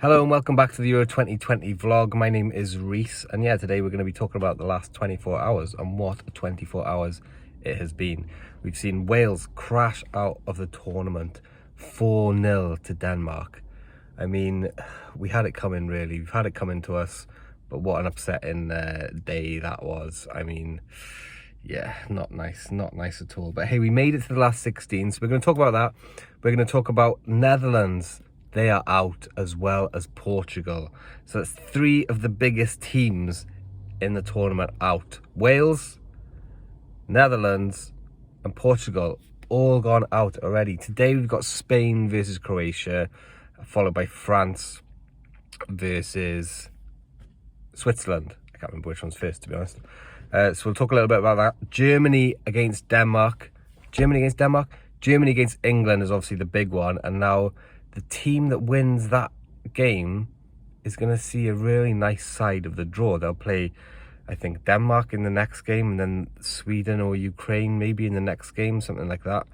Hello and welcome back to the Euro 2020 vlog. My name is Reese, and yeah, today we're going to be talking about the last 24 hours and what a 24 hours it has been. We've seen Wales crash out of the tournament 4-0 to Denmark. I mean, we had it coming really. We've had it coming to us, but what an upsetting day that was. I mean, yeah, not nice at all. But hey, we made it to the last 16, so we're going to talk about that. We're going to talk about Netherlands. They are out, as well as Portugal. So that's three of the biggest teams in the tournament out. Wales, Netherlands, and Portugal all gone out already. Today we've got Spain versus Croatia, followed by France versus Switzerland. I can't remember which one's first, to be honest. So we'll talk a little bit about that. Germany against Denmark. Germany against England is obviously the big one. And now the team that wins that game is going to see a really nice side of the draw. They'll play, I think, Denmark in the next game, and then Sweden or Ukraine maybe in the next game, something like that.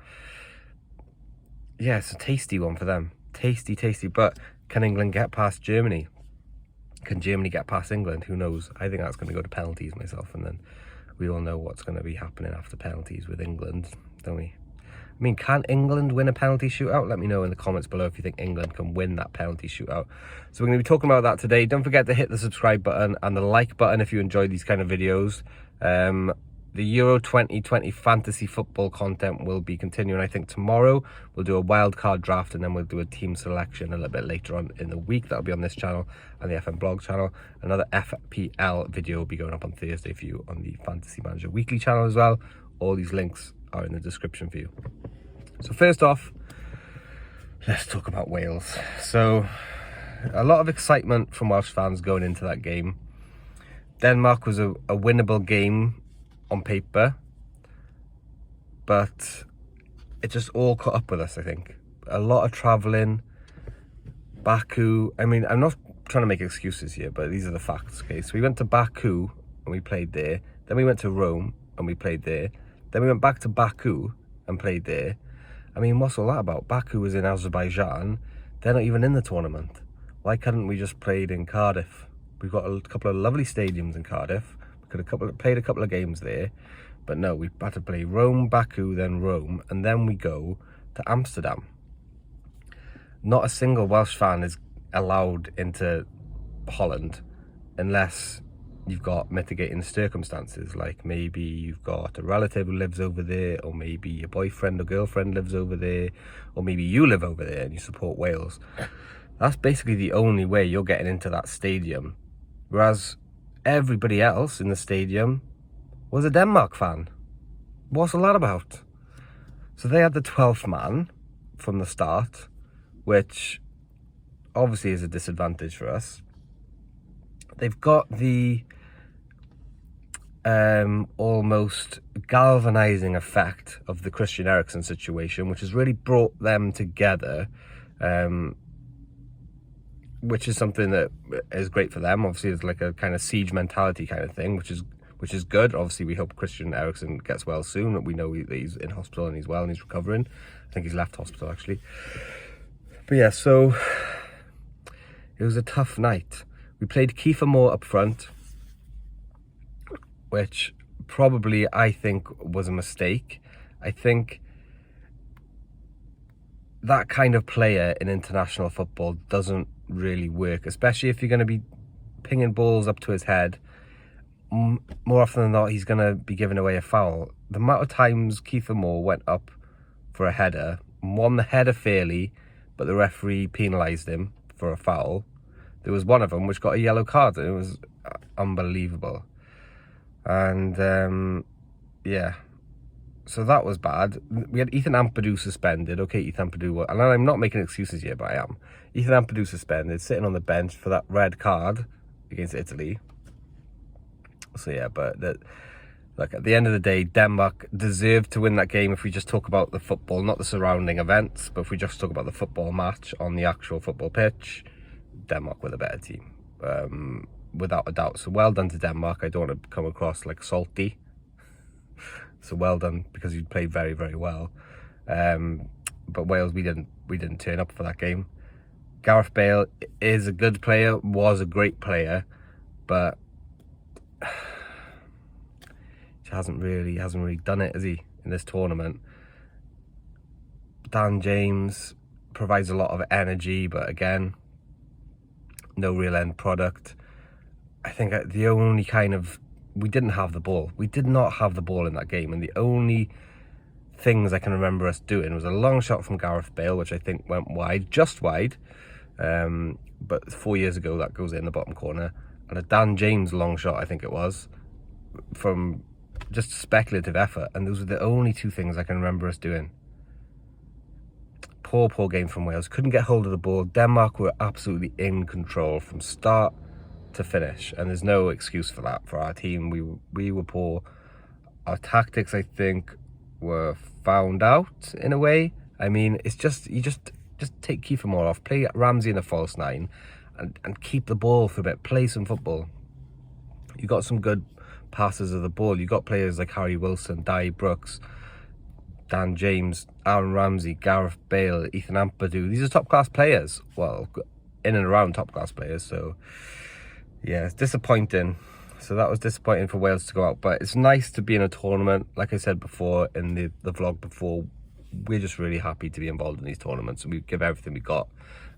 Yeah, it's a tasty one for them. Tasty. But can England get past Germany? Can Germany get past England? Who knows? I think that's going to go to penalties myself, and then we all know what's going to be happening after penalties with England, don't we? I mean, can England win a penalty shootout? Let me know in the comments below if you think England can win that penalty shootout. So we're going to be talking about that today. Don't forget to hit the subscribe button and the like button if you enjoy these kind of videos. The Euro 2020 fantasy football content will be continuing. I think tomorrow we'll do a wild card draft, and then we'll do a team selection a little bit later on in the week. That'll be on this channel and the FM blog channel. Another FPL video will be going up on Thursday for you on the Fantasy Manager Weekly channel as well. All these links are in the description for you. So first off, let's talk about Wales. So a lot of excitement from Welsh fans going into that game. Denmark was a winnable game on paper, but it just all caught up with us, I think. A lot of travelling. Baku, I mean, I'm not trying to make excuses here, but these are the facts, okay? So we went to Baku and we played there. Then we went to Rome and we played there. Then we went back to Baku and played there. I mean, what's all that about? Baku was in Azerbaijan. They're not even in the tournament. Why couldn't we just played in Cardiff? We've got a couple of lovely stadiums in Cardiff. We could have played a couple of games there. But no, we had to play Rome, Baku, then Rome. And then we go to Amsterdam. Not a single Welsh fan is allowed into Holland unless you've got mitigating circumstances, like maybe you've got a relative who lives over there, or maybe your boyfriend or girlfriend lives over there, or maybe you live over there and you support Wales. That's basically the only way you're getting into that stadium. Whereas everybody else in the stadium was a Denmark fan. What's all that about? So they had the 12th man from the start, which obviously is a disadvantage for us. They've got the almost galvanizing effect of the Christian Eriksen situation, which has really brought them together, which is something that is great for them. Obviously, it's like a kind of siege mentality kind of thing, which is good. Obviously, we hope Christian Eriksen gets well soon. We know he's in hospital and he's well and he's recovering. I think he's left hospital actually. But yeah, so it was a tough night. We played Kiefer Moore up front, which probably I think was a mistake. I think that kind of player in international football doesn't really work, especially if you're going to be pinging balls up to his head. More often than not, he's going to be giving away a foul. The amount of times Kiefer Moore went up for a header, won the header fairly, but the referee penalised him for a foul. There was one of them which got a yellow card, and it was unbelievable. And yeah, so that was bad. We had Ethan Ampadu suspended. Okay, Ethan Ampadu, and I'm not making excuses here, but I am. Ethan Ampadu suspended, sitting on the bench for that red card against Italy. So yeah, but look, at the end of the day, Denmark deserved to win that game if we just talk about the football, not the surrounding events, but if we just talk about the football match on the actual football pitch, Denmark were the better team, without a doubt. So well done to Denmark. I don't want to come across like salty. So well done, because you played very, very well. But Wales, we didn't turn up for that game. Gareth Bale is a good player, was a great player, but he hasn't really done it, has he, in this tournament? Dan James provides a lot of energy, but again, no real end product. I think the only we didn't have the ball. We did not have the ball in that game, and the only things I can remember us doing was a long shot from Gareth Bale, which I think went wide, just wide, but 4 years ago that goes in the bottom corner, and a Dan James long shot, I think it was, from just speculative effort, and those were the only two things I can remember us doing. Poor game from Wales. Couldn't get hold of the ball. Denmark were absolutely in control from start to finish, and there's no excuse for that for our team. We were poor. Our tactics, I think, were found out in a way. I mean, it's just you just take Kiefer Moore off, play Ramsey in a false nine, and keep the ball for a bit. Play some football. You got some good passes of the ball. You got players like Harry Wilson, Dai Brooks, Dan James, Aaron Ramsey, Gareth Bale, Ethan Ampadu. These are top-class players. Well, in and around top-class players. So, yeah, it's disappointing. So that was disappointing for Wales to go out. But it's nice to be in a tournament. Like I said before in the vlog before, we're just really happy to be involved in these tournaments. And we give everything we got.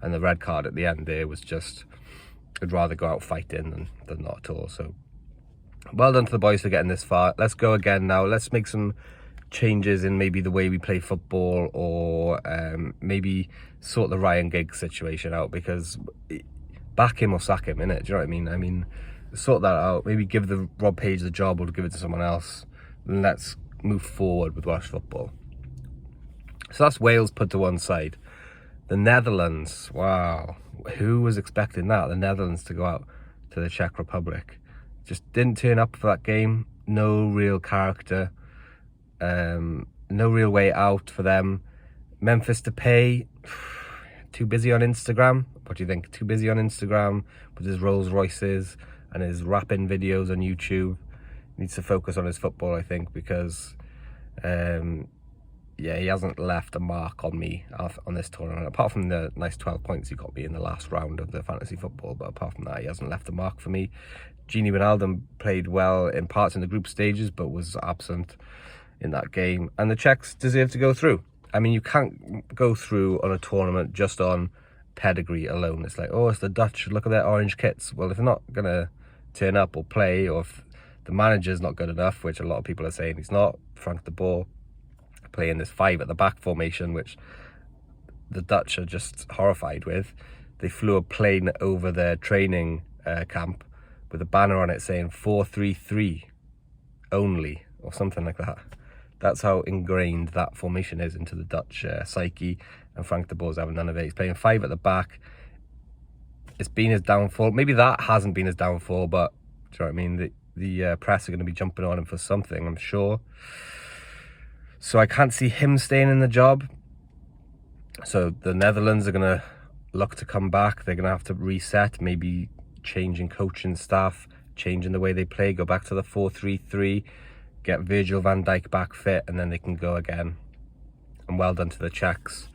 And the red card at the end there was just, I'd rather go out fighting than not at all. So, well done to the boys for getting this far. Let's go again now. Let's make some changes in maybe the way we play football, or maybe sort the Ryan Giggs situation out, because back him or sack him, innit? Do you know what I mean? I mean, sort that out. Maybe give the Rob Page the job, or give it to someone else. And let's move forward with Welsh football. So that's Wales put to one side. The Netherlands, wow. Who was expecting that? The Netherlands to go out to the Czech Republic. Just didn't turn up for that game. No real character. No real way out for them. Memphis Depay, too busy on Instagram. What do you think? Too busy on Instagram with his Rolls Royces and his rapping videos on YouTube. Needs to focus on his football, I think, because yeah, he hasn't left a mark on me on this tournament, apart from the nice 12 points he got me in the last round of the fantasy football. But apart from that, he hasn't left a mark for me. Gini Wijnaldum played well in parts in the group stages, but was absent in that game, and the Czechs deserve to go through. I mean, you can't go through on a tournament just on pedigree alone. It's like, oh, it's the Dutch, look at their orange kits. Well, if they're not gonna turn up or play, or if the manager's not good enough, which a lot of people are saying he's not, Frank de Boer playing this 5 at the back formation, which the Dutch are just horrified with. They flew a plane over their training camp with a banner on it saying 4-3-3 only, or something like that. That's how ingrained that formation is into the Dutch psyche, and Frank de Boer's having none of it. He's playing 5 at the back. It's been his downfall. Maybe that hasn't been his downfall, but do you know what I mean? The press are going to be jumping on him for something, I'm sure. So I can't see him staying in the job. So the Netherlands are going to look to come back. They're going to have to reset, maybe changing coaching staff, changing the way they play, go back to the 4-3-3. Get Virgil van Dijk back fit, and then they can go again. And well done to the Czechs.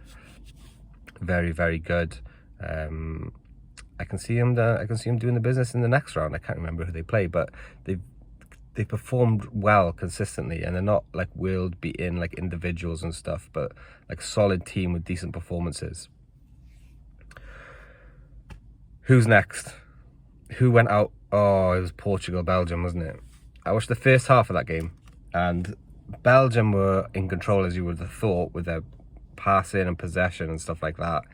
Very, very good. I can see him doing the business in the next round. I can't remember who they play, but they performed well consistently, and they're not like world beating like individuals and stuff, but like solid team with decent performances. Who's next? Who went out? Oh, it was Portugal, Belgium, wasn't it? I watched the first half of that game, and Belgium were in control, as you would have thought, with their passing and possession and stuff like that.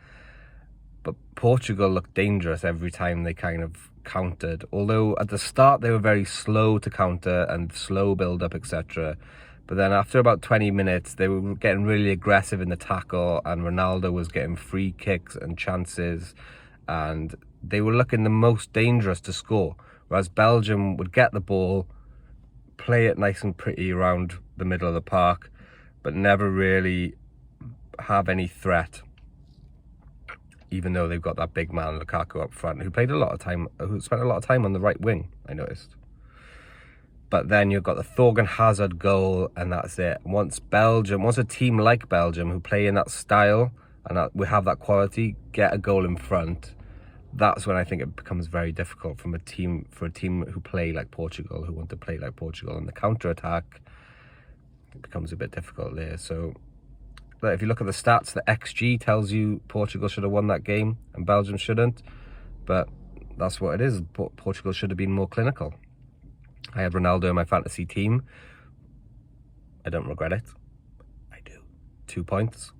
But Portugal looked dangerous every time they kind of countered. Although at the start they were very slow to counter and slow build-up, etc. But then after about 20 minutes, they were getting really aggressive in the tackle, and Ronaldo was getting free kicks and chances, and they were looking the most dangerous to score. Whereas Belgium would get the ball, play it nice and pretty around the middle of the park, but never really have any threat, even though they've got that big man Lukaku up front, who spent a lot of time on the right wing, I noticed. But then you've got the Thorgan Hazard goal, and that's it. Once a team like Belgium, who play in that style and we have that quality, get a goal in front, that's when I think it becomes very difficult for a team who play like Portugal, who want to play like Portugal, and the counter-attack, it becomes a bit difficult there. So if you look at the stats, the XG tells you Portugal should have won that game and Belgium shouldn't, but that's what it is. Portugal should have been more clinical. I had Ronaldo in my fantasy team. I don't regret it. I do. 2 points.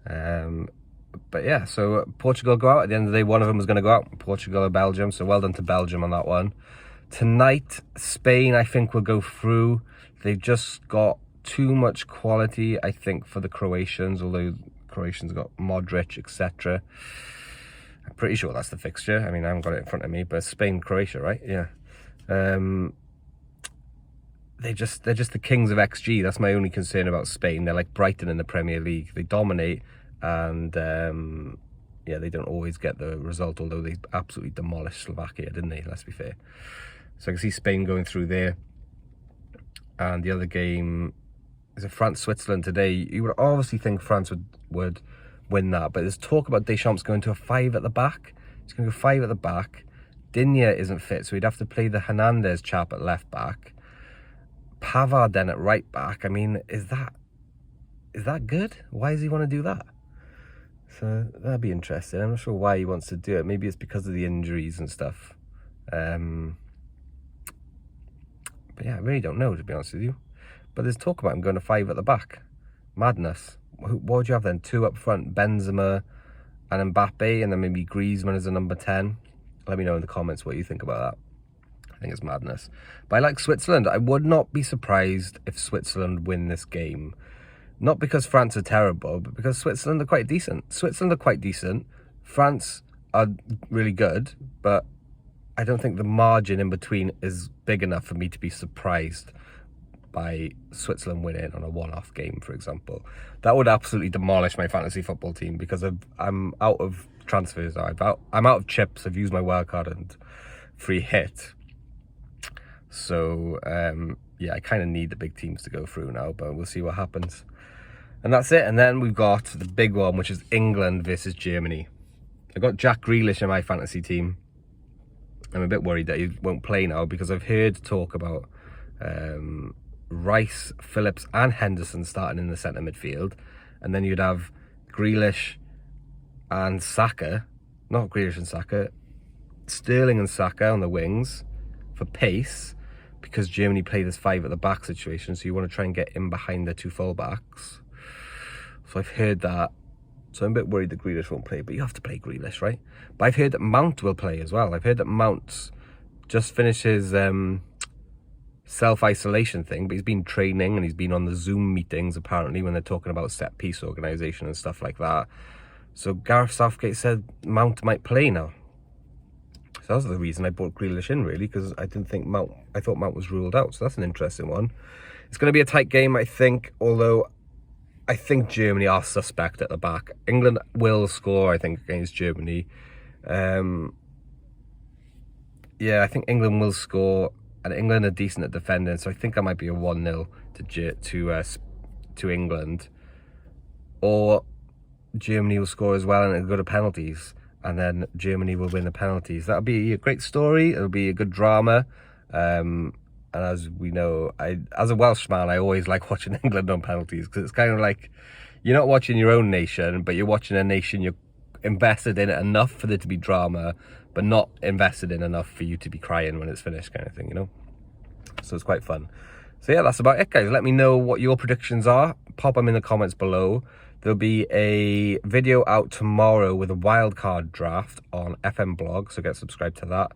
But yeah, so Portugal go out. At the end of the day, one of them was going to go out, Portugal or Belgium. So well done to Belgium on that one. Tonight, Spain, I think, will go through. They've just got too much quality, I think, for the Croatians, although Croatians got Modric, etc. I'm pretty sure that's the fixture. I mean, I haven't got it in front of me, but Spain, Croatia, right? Yeah. They're just the kings of XG. That's my only concern about Spain. They're like Brighton in the Premier League. They dominate, and yeah, they don't always get the result, although they absolutely demolished Slovakia, didn't they? Let's be fair. So I can see Spain going through there. And the other game is a France-Switzerland today. You would obviously think France would win that, but there's talk about Deschamps going to a 5 at the back. He's going to go 5 at the back. Digne isn't fit, so he'd have to play the Hernandez chap at left back. Pavard then at right back. I mean, is that good? Why does he want to do that? So that'd be interesting. I'm not sure why he wants to do it. Maybe it's because of the injuries and stuff. But yeah, I really don't know, to be honest with you. But there's talk about him going to 5 at the back. Madness. What would you have then? 2 up front, Benzema and Mbappe, and then maybe Griezmann as a number 10. Let me know in the comments what you think about that. I think it's madness. But I like Switzerland. I would not be surprised if Switzerland win this game. Not because France are terrible, but because Switzerland are quite decent. Switzerland are quite decent. France are really good, but I don't think the margin in between is big enough for me to be surprised by Switzerland winning on a one-off game, for example. That would absolutely demolish my fantasy football team because I'm out of transfers now. I'm out of chips. I've used my wildcard and free hit. So, yeah, I kind of need the big teams to go through now, but we'll see what happens. And that's it. And then we've got the big one, which is England versus Germany. I've got Jack Grealish in my fantasy team. I'm a bit worried that he won't play now because I've heard talk about Rice, Phillips and Henderson starting in the centre midfield. And then you'd have Grealish and Saka, not Grealish and Saka, Sterling and Saka on the wings for pace, because Germany play this 5 at the back situation, so you want to try and get in behind the 2 full-backs. So I've heard that. So I'm a bit worried that Grealish won't play, but you have to play Grealish, right? But I've heard that Mount will play as well. I've heard that Mount just finished his self-isolation thing, but he's been training and he's been on the Zoom meetings, apparently, when they're talking about set-piece organisation and stuff like that. So Gareth Southgate said Mount might play now. So that's the reason I brought Grealish in, really, because I thought Mount was ruled out. So that's an interesting one. It's going to be a tight game, I think, although I think Germany are suspect at the back. England will score, I think, against Germany. Yeah, I think England will score, and England are decent at defending, so I think that might be a 1-0 to England. Or Germany will score as well and it'll go to penalties, and then Germany will win the penalties. That'll be a great story. It'll be a good drama. And as we know, as a Welshman, I always like watching England on penalties, because it's kind of like you're not watching your own nation, but you're watching a nation you're invested in it enough for there to be drama, but not invested in enough for you to be crying when it's finished, kind of thing, you know? So it's quite fun. So yeah, that's about it, guys. Let me know what your predictions are. Pop them in the comments below. There'll be a video out tomorrow with a wildcard draft on FM blog, so get subscribed to that.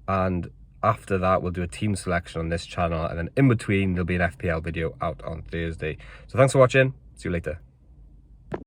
And after that, we'll do a team selection on this channel, and then in between, there'll be an FPL video out on Thursday. So thanks for watching. See you later.